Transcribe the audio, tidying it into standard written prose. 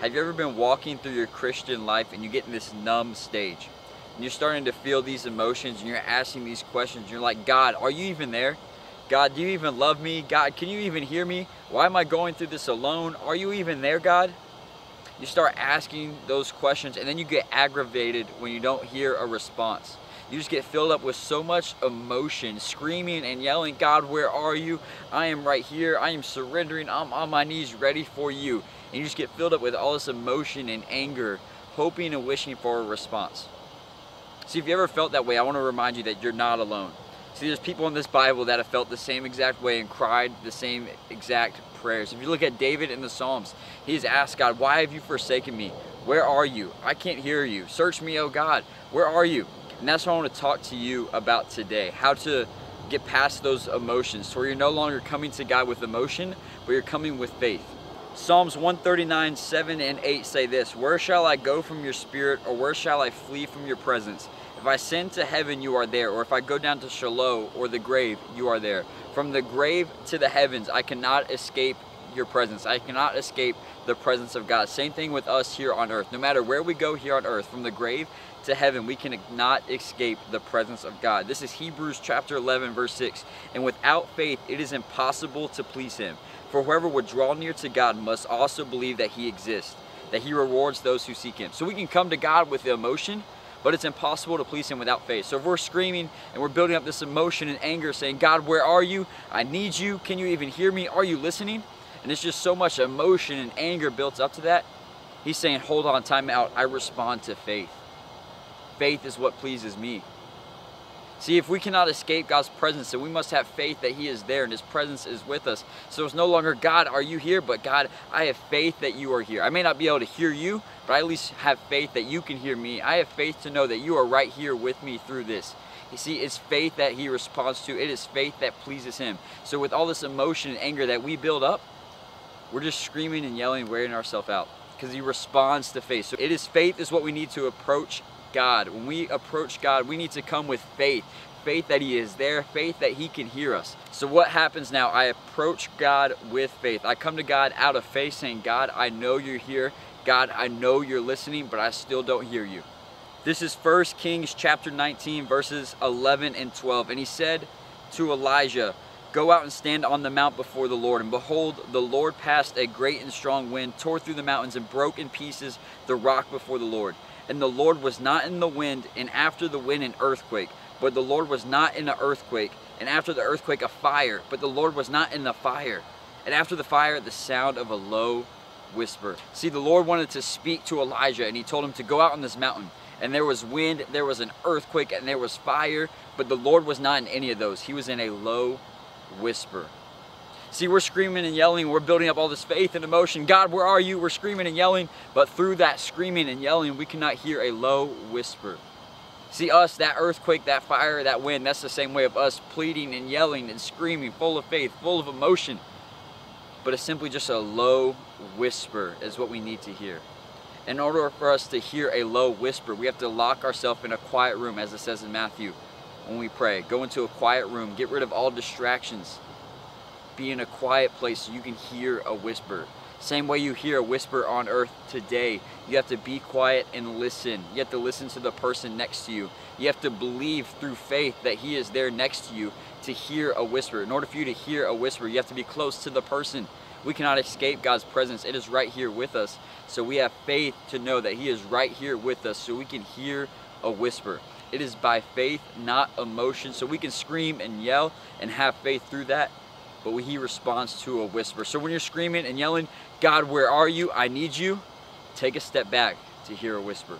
Have you ever been walking through your Christian life and you get in this numb stage? And you're starting to feel these emotions and you're asking these questions. You're like, God, are you even there? God, do you even love me? God, can you even hear me? Why am I going through this alone? Are you even there, God? You start asking those questions and then you get aggravated when you don't hear a response. You just get filled up with so much emotion, screaming and yelling, God, where are you? I am right here. I am surrendering. I'm on my knees ready for you. And you just get filled up with all this emotion and anger, hoping and wishing for a response. See, if you ever felt that way, I want to remind you that you're not alone. See, there's people in this Bible that have felt the same exact way and cried the same exact prayers. If you look at David in the Psalms, he's asked God, why have you forsaken me? Where are you? I can't hear you. Search me, oh God. Where are you? And that's what I want to talk to you about today. How to get past those emotions so where you're no longer coming to God with emotion, but you're coming with faith. Psalms 139, 7 and 8 say this, where shall I go from your spirit, or where shall I flee from your presence? If I ascend to heaven, you are there, or if I go down to Sheol or the grave, you are there. From the grave to the heavens, I cannot escape your presence. I cannot escape the presence of God. Same thing with us here on earth. No matter where we go here on earth, from the grave to heaven, we cannot escape the presence of God. This is Hebrews chapter 11, verse 6. And without faith, it is impossible to please him. For whoever would draw near to God must also believe that he exists, that he rewards those who seek him. So we can come to God with the emotion, but it's impossible to please him without faith. So if we're screaming and we're building up this emotion and anger, saying, God, where are you? I need you. Can you even hear me? Are you listening? And it's just so much emotion and anger built up to that. He's saying, hold on, time out. I respond to faith. Faith is what pleases me. See, if we cannot escape God's presence, then we must have faith that he is there and his presence is with us. So it's no longer, God, are you here? But God, I have faith that you are here. I may not be able to hear you, but I at least have faith that you can hear me. I have faith to know that you are right here with me through this. You see, it's faith that he responds to. It is faith that pleases him. So with all this emotion and anger that we build up, we're just screaming and yelling, wearing ourselves out because he responds to faith. So it is faith is what we need to approach God. When we approach God, we need to come with faith. Faith that he is there, faith that he can hear us. So what happens now? I approach God with faith. I come to God out of faith saying, God, I know you're here. God, I know you're listening, but I still don't hear you. This is 1 Kings chapter 19, verses 11 and 12. And he said to Elijah, go out and stand on the mount before the Lord. And behold, the Lord passed a great and strong wind, tore through the mountains, and broke in pieces the rock before the Lord. And the Lord was not in the wind, and after the wind an earthquake. But the Lord was not in the earthquake, and after the earthquake a fire. But the Lord was not in the fire. And after the fire the sound of a low whisper. See, the Lord wanted to speak to Elijah, and he told him to go out on this mountain. And there was wind, there was an earthquake, and there was fire. But the Lord was not in any of those. He was in a low whisper. See, we're screaming and yelling, we're building up all this faith and emotion. God, where are you? We're screaming and yelling, but through that screaming and yelling, we cannot hear a low whisper. See, us, that earthquake, that fire, that wind, that's the same way of us pleading and yelling and screaming, full of faith, full of emotion. But it's simply just a low whisper is what we need to hear. In order for us to hear a low whisper, we have to lock ourselves in a quiet room, as it says in Matthew, when we pray. Go into a quiet room, get rid of all distractions. Be in a quiet place so you can hear a whisper. Same way you hear a whisper on earth today. You have to be quiet and listen. You have to listen to the person next to you. You have to believe through faith that he is there next to you to hear a whisper. In order for you to hear a whisper, you have to be close to the person. We cannot escape God's presence. It is right here with us. So we have faith to know that he is right here with us so we can hear a whisper. It is by faith, not emotion. So we can scream and yell and have faith through that. But he responds to a whisper. So when you're screaming and yelling, God, where are you? I need you. Take a step back to hear a whisper.